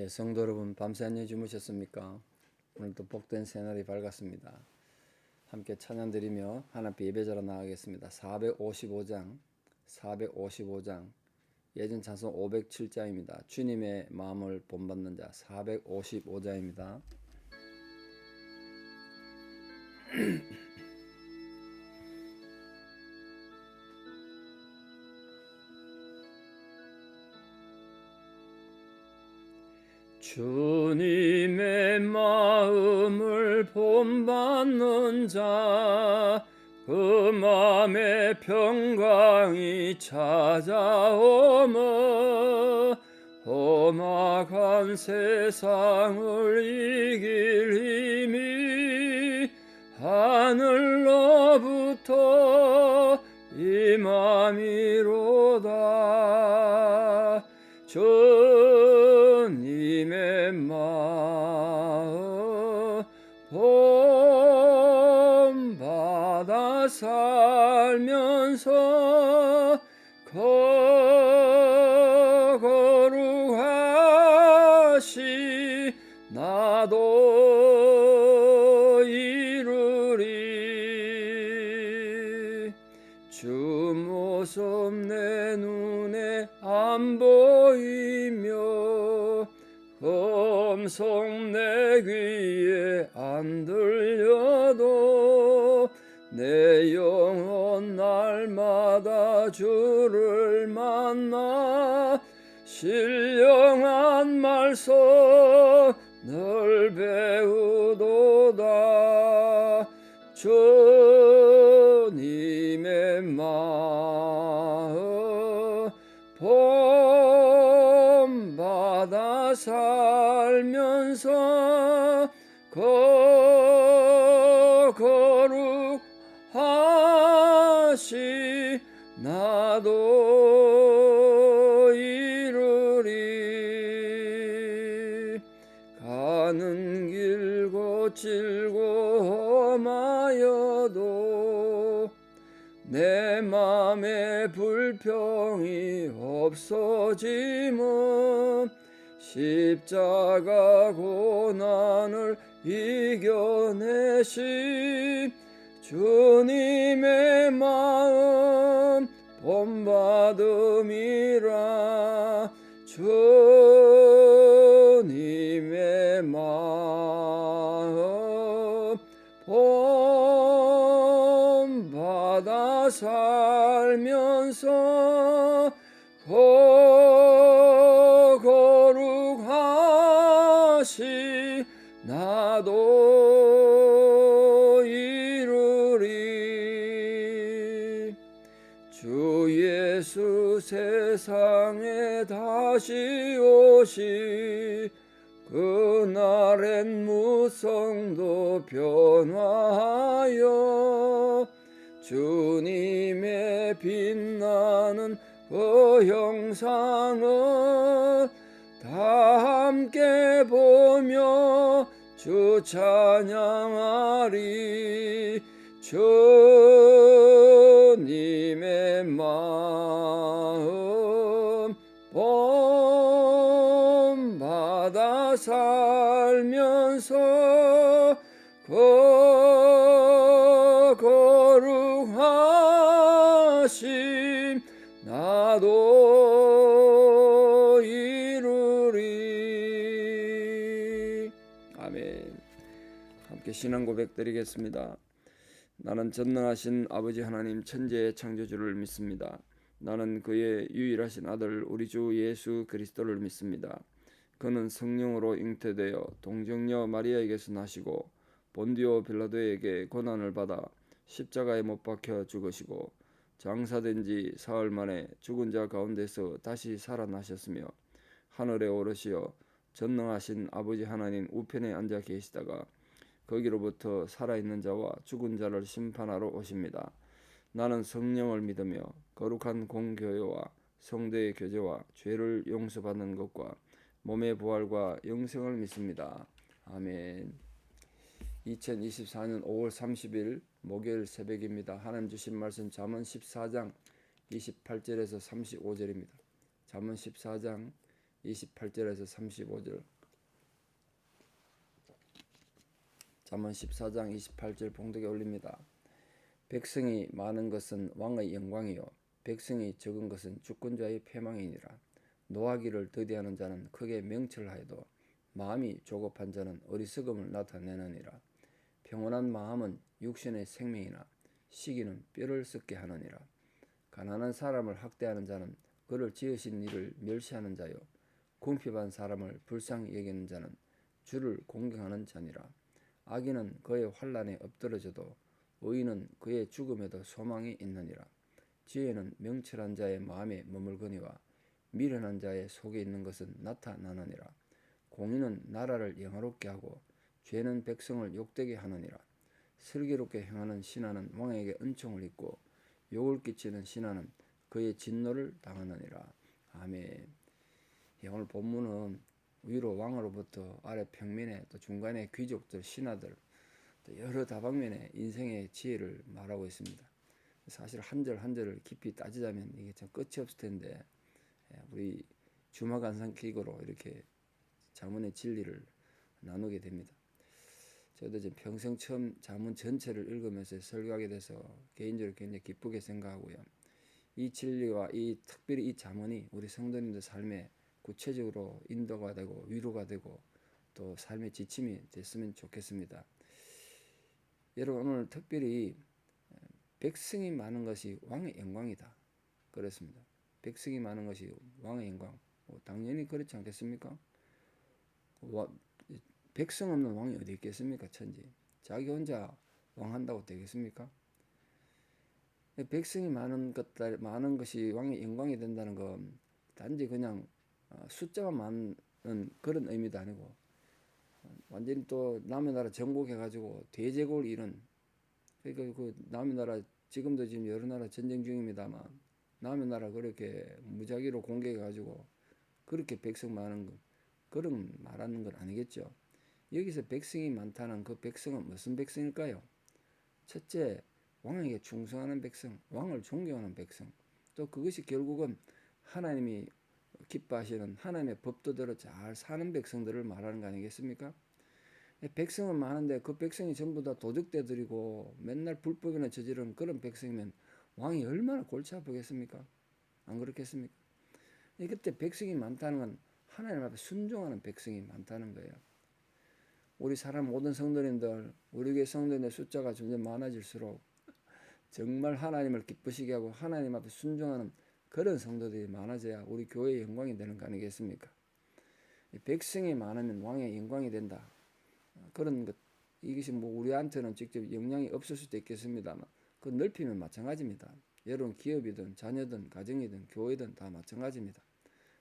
성도 여러분, 밤새 안녕히 주무셨습니까? 오늘도 복된 새날이 밝았습니다. 함께 찬양 드리며 하나님 예배자로 나가겠습니다. 455장 예전 찬송 507장입니다. 주님의 마음을 본받는 자 455장입니다. 주님의 마음을 본받는 자, 그 마음에 평강이 찾아오며 험악한 세상을 이길 힘이 하늘로부터 임함이로다. 주님의 마음 본받아 살면서 거룩하시 나도 이루리. 주 모습 내 눈에 안 보이며 음성 내 귀에 안 들려도 내 영혼 날마다 주를 만나 신령한 말씀을 배우도다. 주님의 마음 본받아 살면서 거룩하시 나도 이루리. 가는 길 거칠고 험하여도 내 맘에 불평이 없어지면 십자가 고난을 이겨내신 주님의 마음 본받음이라. 주님의 마음 본받아 살면서 거룩하시 나도 이루리. 주 예수 세상에 다시 오시 그날엔 무성도 변화하여 주님의 빛나는 그 형상을 다 함께 보며 주 찬양하리. 주님의 마음 본받아 살면서 거룩하심 나도 이루리. 아멘. 함께 신앙 고백 드리겠습니다. 나는 전능하신 아버지 하나님 천지의 창조주를 믿습니다. 나는 그의 유일하신 아들 우리 주 예수 그리스도를 믿습니다. 그는 성령으로 잉태되어 동정녀 마리아에게서 나시고 본디오 빌라도에게 고난을 받아 십자가에 못 박혀 죽으시고 장사된 지 사흘 만에 죽은 자 가운데서 다시 살아나셨으며 하늘에 오르시어 전능하신 아버지 하나님 우편에 앉아 계시다가 거기로부터 살아있는 자와 죽은 자를 심판하러 오십니다. 나는 성령을 믿으며 거룩한 공교회와 성도의 교제와 죄를 용서받는 것과 몸의 부활과 영생을 믿습니다. 아멘. 2024년 5월 30일 목요일 새벽입니다. 하나님 주신 말씀 잠언 14장 28절에서 35절입니다. 잠언 14장 28절에서 35절. 잠언 14장 28절 봉독에 올립니다. 백성이 많은 것은 왕의 영광이요 백성이 적은 것은 주권자의 패망이니라. 노하기를 더디하는 자는 크게 명철하여도 마음이 조급한 자는 어리석음을 나타내느니라. 평온한 마음은 육신의 생명이나 시기는 뼈를 썩게 하느니라. 가난한 사람을 학대하는 자는 그를 지으신 이를 멸시하는 자요 궁핍한 사람을 불쌍히 여기는 자는 주를 공경하는 자니라. 악인은 그의 환난에 엎드러져도 의인은 그의 죽음에도 소망이 있느니라. 지혜는 명철한 자의 마음에 머물거니와 미련한 자의 속에 있는 것은 나타나느니라. 공의는 나라를 영화롭게 하고 죄는 백성을 욕되게 하느니라. 슬기롭게 행하는 신하는 왕에게 은총을 입고 욕을 끼치는 신하는 그의 진노를 당하느니라. 아멘. 오늘 본문은 위로 왕으로부터 아래 평민에 또 중간에 귀족들, 신하들 또 여러 다방면의 인생의 지혜를 말하고 있습니다. 사실 한 절 한 절을 깊이 따지자면 이게 참 끝이 없을 텐데 우리 주마간상기고로 이렇게 잠언의 진리를 나누게 됩니다. 저도 이제 평생 처음 잠언 전체를 읽으면서 설교하게 돼서 개인적으로 굉장히 기쁘게 생각하고요. 이 진리와 이 특별히 이 잠언이 우리 성도님들 삶에 구체적으로 인도가 되고 위로가 되고 또 삶의 지침이 됐으면 좋겠습니다. 여러분 오늘 특별히 백성이 많은 것이 왕의 영광이다 그랬습니다. 백성이 많은 것이 왕의 영광. 당연히 그렇지 않겠습니까? 백성 없는 왕이 어디 있겠습니까? 천지. 자기 혼자 왕한다고 되겠습니까? 백성이 많은 것이 왕의 영광이 된다는 건 단지 그냥 숫자가 많은 그런 의미도 아니고 완전히 또 남의 나라 정복해가지고 대제국을 이룬 그러니까 그 남의 나라 지금도 지금 여러 나라 전쟁 중입니다만 남의 나라 그렇게 무작위로 공격해가지고 그렇게 백성 많은 것 그런 말하는 건 아니겠죠. 여기서 백성이 많다는 그 백성은 무슨 백성일까요? 첫째, 왕에게 충성하는 백성, 왕을 존경하는 백성. 또 그것이 결국은 하나님이 기뻐하시는 하나님의 법도대로 잘 사는 백성들을 말하는 거 아니겠습니까? 백성은 많은데 그 백성이 전부 다 도적대들이고 맨날 불법이나 저지르는 그런 백성이면 왕이 얼마나 골치 아프겠습니까? 안 그렇겠습니까? 그때 백성이 많다는 건 하나님 앞에 순종하는 백성이 많다는 거예요. 우리 사람 모든 성도님들, 우리 교회 성도님의 숫자가 점점 많아질수록 정말 하나님을 기쁘시게 하고 하나님 앞에 순종하는 그런 성도들이 많아져야 우리 교회의 영광이 되는 거 아니겠습니까? 백성이 많으면 왕의 영광이 된다. 그런 것, 이것이 뭐 우리한테는 직접 영향이 없을 수도 있겠습니다만 그 넓히면 마찬가지입니다. 여러분 기업이든 자녀든 가정이든 교회든 다 마찬가지입니다.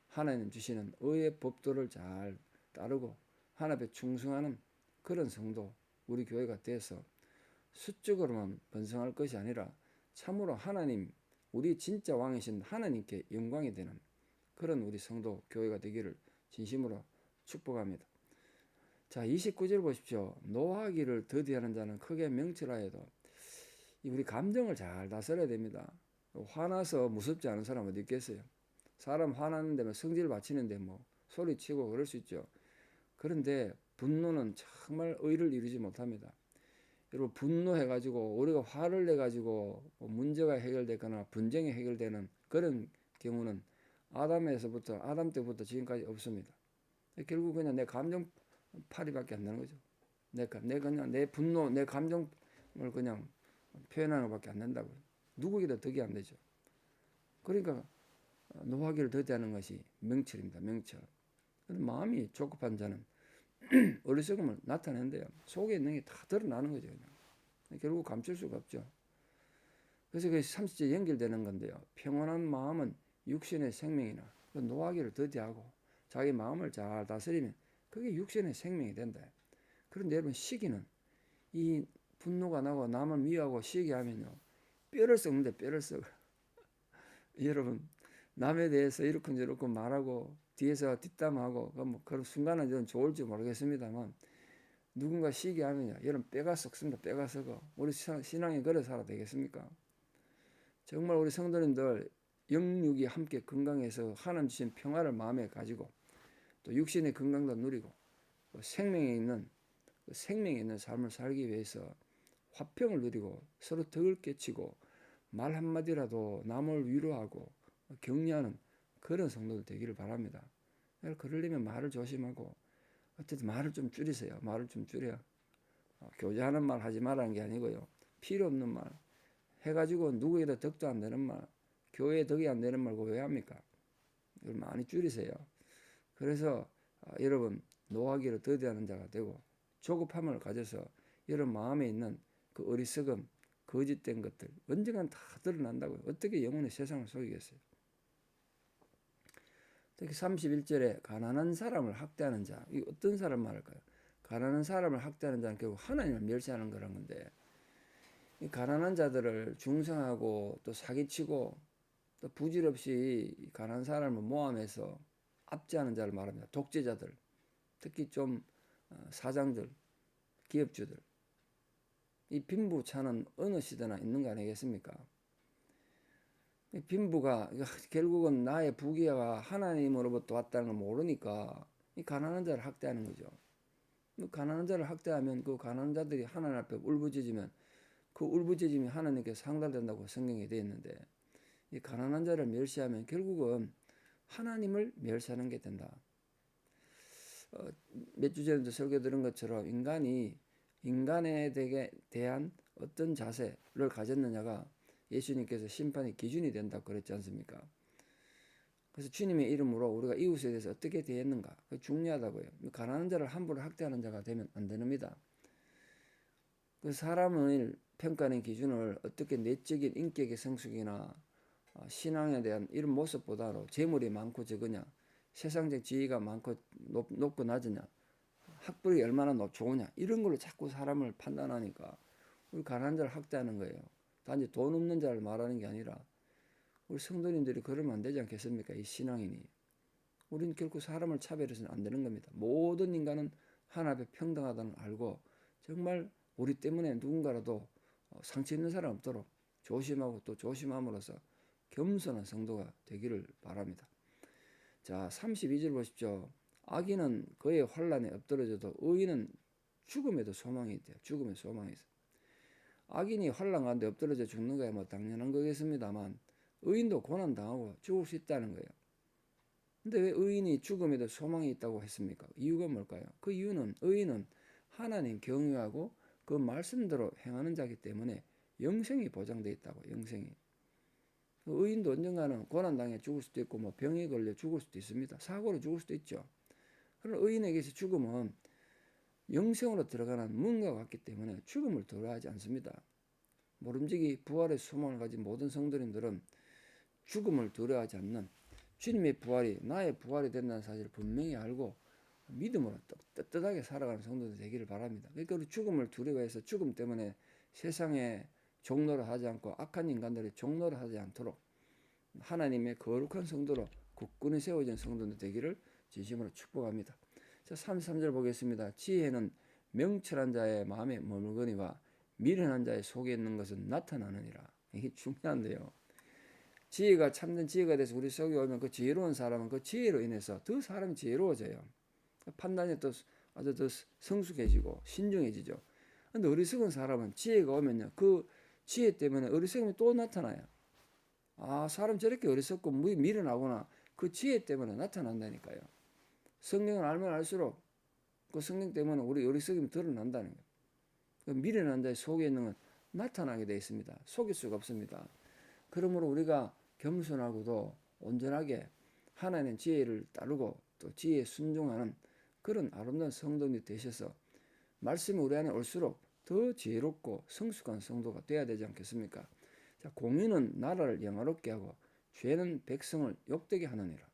하나님 주시는 의의 법도를 잘 따르고 하나님에 충성하는 그런 성도 우리 교회가 돼서 수적으로만 번성할 것이 아니라 참으로 하나님 우리 진짜 왕이신 하나님께 영광이 되는 그런 우리 성도 교회가 되기를 진심으로 축복합니다. 자 29절 보십시오. 노하기를 더디하는 자는 크게 명철하여도 우리 감정을 잘 다스려야 됩니다. 화나서 무섭지 않은 사람 어디 있겠어요? 사람 화나는데 뭐 성질 바치는데 뭐 소리치고 그럴 수 있죠. 그런데 분노는 정말 의를 이루지 못합니다. 여러분 분노해가지고 우리가 화를 내가지고 문제가 해결되거나 분쟁이 해결되는 그런 경우는 아담 때부터 지금까지 없습니다. 결국 그냥 내 감정 파리밖에 안 되는 거죠. 내 그냥 내 분노, 내 감정을 그냥 표현하는 것밖에 안 된다고요. 누구에게도 덕이 안 되죠. 그러니까 노하기를 더디하는 것이 명철입니다. 명철. 마음이 조급한 자는 어리석음을 나타낸대요. 속에 있는 게 다 드러나는 거죠. 그냥. 결국 감출 수가 없죠. 그래서 그 30절 연결되는 건데요. 평온한 마음은 육신의 생명이나 노하기를 더디하고 자기 마음을 잘 다스리면 그게 육신의 생명이 된다. 그런데 여러분 시기는 이 분노가 나고 남을 미워하고 시기하면요. 뼈를 썩는데 뼈를 썩어. 여러분 남에 대해서 이렇게 저렇게 말하고 뒤에서 뒷담하고 뭐 그런 순간은 좀 좋을지 모르겠습니다만 누군가 시기하면요. 여러분 뼈가 썩습니다. 뼈가 썩어. 우리 신앙이 그래 살아야 되겠습니까? 정말 우리 성도님들 영육이 함께 건강해서 하나님 주신 평화를 마음에 가지고 또 육신의 건강도 누리고 생명에 있는 삶을 살기 위해서 화평을 누리고 서로 덕을 깨치고 말 한마디라도 남을 위로하고 격려하는 그런 성도들 되기를 바랍니다. 그러려면 말을 조심하고 어쨌든 말을 좀 줄이세요. 말을 좀 줄여. 교제하는 말 하지 말라는 게 아니고요. 필요 없는 말 해가지고 누구에다 덕도 안 되는 말, 교회에 덕이 안 되는 말 그거 왜 합니까? 이걸 많이 줄이세요. 그래서 여러분 노하기를 더디하는 자가 되고 조급함을 가져서 여러분 마음에 있는 그 어리석음, 거짓된 것들 언젠간 다 드러난다고요. 어떻게 영혼의 세상을 속이겠어요? 특히 31절에 가난한 사람을 학대하는 자, 이 어떤 사람 말할까요? 가난한 사람을 학대하는 자는 결국 하나님을 멸시하는 거란 건데 이 가난한 자들을 중상하고 또 사기치고 또 부질없이 가난한 사람을 모함해서 압제하는 자를 말합니다. 독재자들, 특히 좀 사장들, 기업주들. 이 빈부차는 어느 시대나 있는 거 아니겠습니까? 빈부가 결국은 나의 부귀가 하나님으로부터 왔다는 걸 모르니까 이 가난한 자를 학대하는 거죠. 가난한 자를 학대하면 그 가난한 자들이 하나님 앞에 울부짖으면 그 울부짖음이 하나님께 상달된다고 성경에 되어 있는데 이 가난한 자를 멸시하면 결국은 하나님을 멸시하는 게 된다. 몇 주 전에도 설교 들은 것처럼 인간에 대한 어떤 자세를 가졌느냐가 예수님께서 심판의 기준이 된다고 그랬지 않습니까? 그래서 주님의 이름으로 우리가 이웃에 대해서 어떻게 대했는가 그게 중요하다고요. 가난한 자를 함부로 학대하는 자가 되면 안 됩니다. 그 사람을 평가하는 기준을 어떻게 내적인 인격의 성숙이나 신앙에 대한 이런 모습보다도 재물이 많고 적으냐, 세상적 지위가 많고 높고 낮으냐, 학벌이 얼마나 좋으냐 이런 걸로 자꾸 사람을 판단하니까 우리 가난한 자를 학대하는 거예요. 단지 돈 없는 자를 말하는 게 아니라 우리 성도님들이 그러면 안 되지 않겠습니까? 이 신앙인이. 우리는 결코 사람을 차별해서는 안 되는 겁니다. 모든 인간은 하나님 앞에 평등하다는 걸 알고 정말 우리 때문에 누군가라도 상처 있는 사람 없도록 조심하고 또 조심함으로써 겸손한 성도가 되기를 바랍니다. 자, 32절 보십시오. 악인은 그의 환난에 엎드러져도 의인은 죽음에도 소망이 있대요. 죽음에 소망이 있어요. 악인이 환난 가운데 엎드러져 죽는 거야 뭐 당연한 거겠습니다만 의인도 고난당하고 죽을 수 있다는 거예요. 근데 왜 의인이 죽음에도 소망이 있다고 했습니까? 이유가 뭘까요? 그 이유는 의인은 하나님 경외하고 그 말씀대로 행하는 자이기 때문에 영생이 보장되어 있다고. 영생이. 의인도 언젠가는 고난당해 죽을 수도 있고 뭐 병에 걸려 죽을 수도 있습니다. 사고로 죽을 수도 있죠. 그러나 의인에게서 죽음은 영생으로 들어가는 문과 같기 때문에 죽음을 두려워하지 않습니다. 모름지기 부활의 소망을 가진 모든 성도님들은 죽음을 두려워하지 않는 주님의 부활이 나의 부활이 된다는 사실을 분명히 알고 믿음으로 떳떳하게 살아가는 성도들 되기를 바랍니다. 그러니까 우리 죽음을 두려워해서 죽음 때문에 세상에 종노를 하지 않고 악한 인간들이 종노를 하지 않도록 하나님의 거룩한 성도로 굳건히 세워진 성도들 되기를 진심으로 축복합니다. 자, 33절 보겠습니다. 지혜는 명철한 자의 마음에 머물거니와 미련한 자의 속에 있는 것은 나타나느니라. 이게 중요한데요. 지혜가 참된 지혜가 돼서 우리 속에 오면 그 지혜로운 사람은 그 지혜로 인해서 더 사람이 지혜로워져요. 판단이 또 아주 더 성숙해지고 신중해지죠. 근데 어리석은 사람은 지혜가 오면요. 그 지혜 때문에 어리석음이 또 나타나요. 아, 사람 저렇게 어리석고 미련하구나. 그 지혜 때문에 나타난다니까요. 성경을 알면 알수록 그 성경 때문에 우리 어리석음이 드러난다는 거예요. 그 미련한 자의 속에 있는 건 나타나게 되어 있습니다. 속일 수가 없습니다. 그러므로 우리가 겸손하고도 온전하게 하나님의 지혜를 따르고 또 지혜에 순종하는 그런 아름다운 성도님이 되셔서 말씀이 우리 안에 올수록 더 지혜롭고 성숙한 성도가 되어야 되지 않겠습니까? 자, 공의는 나라를 영화롭게 하고 죄는 백성을 욕되게 하느니라.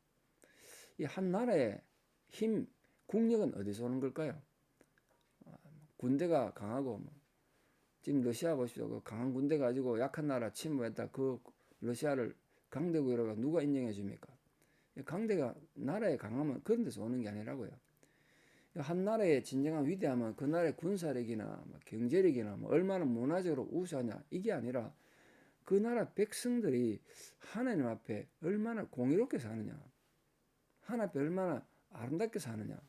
이 한 나라의 힘, 국력은 어디서 오는 걸까요? 군대가 강하고 지금 러시아 보십시오. 그 강한 군대 가지고 약한 나라 침범했다. 그 러시아를 강대국이라고 누가 인정해 줍니까? 강대가 나라에 강하면 그런 데서 오는 게 아니라고요. 한 나라의 진정한 위대함은 그 나라의 군사력이나 경제력이나 얼마나 문화적으로 우수하냐 이게 아니라 그 나라 백성들이 하나님 앞에 얼마나 공의롭게 사느냐, 하나님 앞에 얼마나 아름답게 사느냐,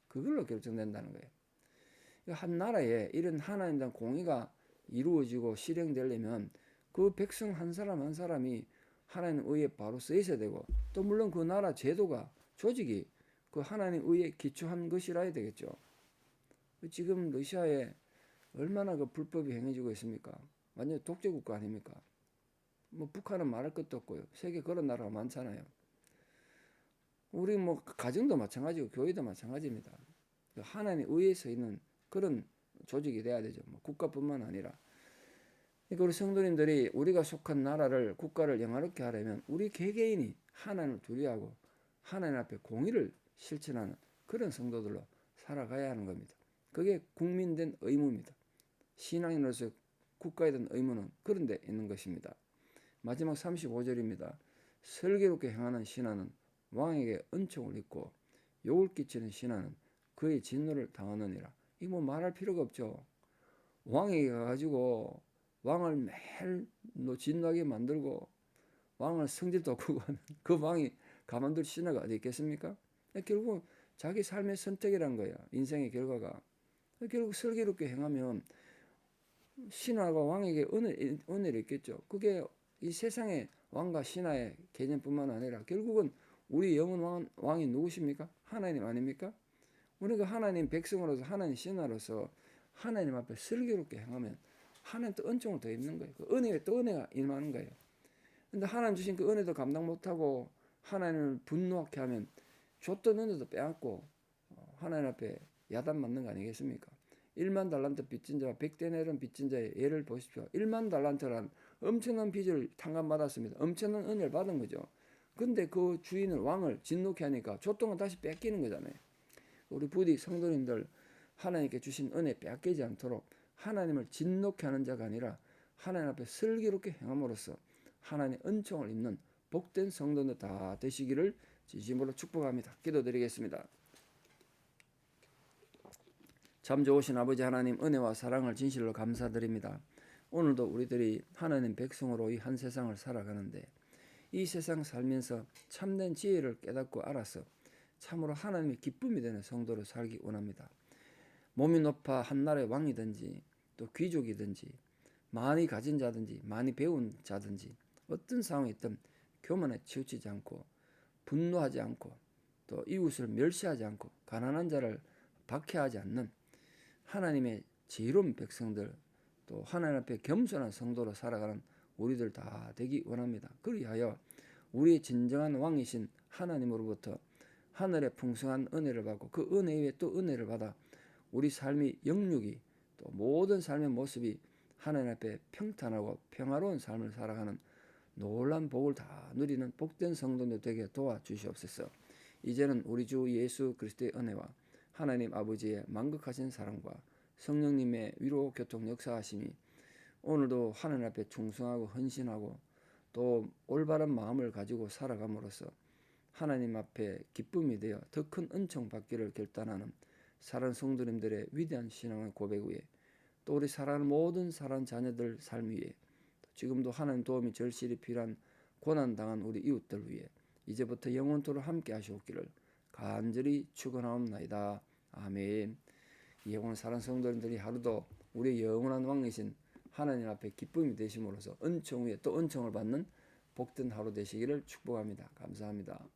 그걸로 결정된다는 거예요. 한 나라에 이런 하나님에 대한 공의가 이루어지고 실행되려면 그 백성 한 사람 한 사람이 하나님 의에 바로 서 있어야 되고, 또 물론 그 나라 제도가, 조직이 그 하나님 의에 기초한 것이라 해야 되겠죠. 지금 러시아에 얼마나 그 불법이 행해지고 있습니까? 완전 독재국가 아닙니까? 뭐 북한은 말할 것도 없고요. 세계 그런 나라가 많잖아요. 우리 뭐 가정도 마찬가지고 교회도 마찬가지입니다. 하나님 의에 서 있는 그런 조직이 돼야 되죠. 뭐 국가뿐만 아니라. 그러니까 우리 성도님들이 우리가 속한 나라를, 국가를 영화롭게 하려면 우리 개개인이 하나님을 두려워하고 하나님 앞에 공의를 실천하는 그런 성도들로 살아가야 하는 겁니다. 그게 국민된 의무입니다. 신앙인으로서 국가에 대한 의무는 그런 데 있는 것입니다. 마지막 35절입니다. 슬기롭게 행하는 신하는 왕에게 은총을 입고 욕을 끼치는 신하는 그의 진노를 당하느니라. 이거 뭐 말할 필요가 없죠. 왕에게 가가지고 왕을 매일 진노하게 만들고 왕을 성질도 없고 하는 그 왕이 가만둘 신하가 어디 있겠습니까? 결국 자기 삶의 선택이란 거야. 인생의 결과가. 결국 슬기롭게 행하면 신하가 왕에게 은혜를 있겠죠. 그게 이 세상의 왕과 신하의 개념뿐만 아니라 결국은 우리 영원 왕이 누구십니까? 하나님 아닙니까? 우리가 하나님 백성으로서 하나님 신하로서 하나님 앞에 슬기롭게 행하면 하나님 또 은총을 더 입는 거예요. 그 은혜에 또 은혜가 임하는 거예요. 근데 하나님 주신 그 은혜도 감당 못하고 하나님을 분노하게 하면 줬던 은혜도 빼앗고 하나님 앞에 야단 맞는 거 아니겠습니까? 1만 달란트 빚진 자와 100데나리온 빚진 자의 예를 보십시오. 1만 달란트란 엄청난 빚을 탕감받았습니다. 엄청난 은혜를 받은 거죠. 근데 그 주인을, 왕을 진노케 하니까 줬던 건 다시 뺏기는 거잖아요. 우리 부디 성도님들 하나님께 주신 은혜 빼앗기지 않도록 하나님을 진노케 하는 자가 아니라 하나님 앞에 슬기롭게 행함으로써 하나님의 은총을 입는 복된 성도들 다 되시기를 진심으로 축복합니다. 기도드리겠습니다. 참 좋으신 아버지 하나님, 은혜와 사랑을 진실로 감사드립니다. 오늘도 우리들이 하나님 백성으로 이 한 세상을 살아가는데 이 세상 살면서 참된 지혜를 깨닫고 알아서 참으로 하나님의 기쁨이 되는 성도로 살기 원합니다. 몸이 높아 한 나라의 왕이든지 또 귀족이든지 많이 가진 자든지 많이 배운 자든지 어떤 상황이 있든 교만에 치우치지 않고 분노하지 않고 또 이웃을 멸시하지 않고 가난한 자를 박해하지 않는 하나님의 지혜로운 백성들, 또 하나님 앞에 겸손한 성도로 살아가는 우리들 다 되기 원합니다. 그리하여 우리의 진정한 왕이신 하나님으로부터 하늘의 풍성한 은혜를 받고 그 은혜 위에 또 은혜를 받아 우리 삶이 영육이 또 모든 삶의 모습이 하나님 앞에 평탄하고 평화로운 삶을 살아가는 놀란 복을 다 누리는 복된 성도들 되게 도와주시옵소서. 이제는 우리 주 예수 그리스도의 은혜와 하나님 아버지의 만극하신 사랑과 성령님의 위로 교통 역사하심이 오늘도 하나님 앞에 충성하고 헌신하고 또 올바른 마음을 가지고 살아감으로써 하나님 앞에 기쁨이 되어 더 큰 은총 받기를 결단하는 사랑하는 성도님들의 위대한 신앙의 고백 위에 또 우리 사랑하는 모든 사랑하는 자녀들 삶 위에 지금도 하나님 도움이 절실히 필요한 고난당한 우리 이웃들 위해 이제부터 영원토록 함께 하시옵기를 간절히 축원하옵나이다. 아멘. 영원 사랑하는 성도님들이 하루도 우리의 영원한 왕이신 하나님 앞에 기쁨이 되심으로써 은총 위에 또 은총을 받는 복된 하루 되시기를 축복합니다. 감사합니다.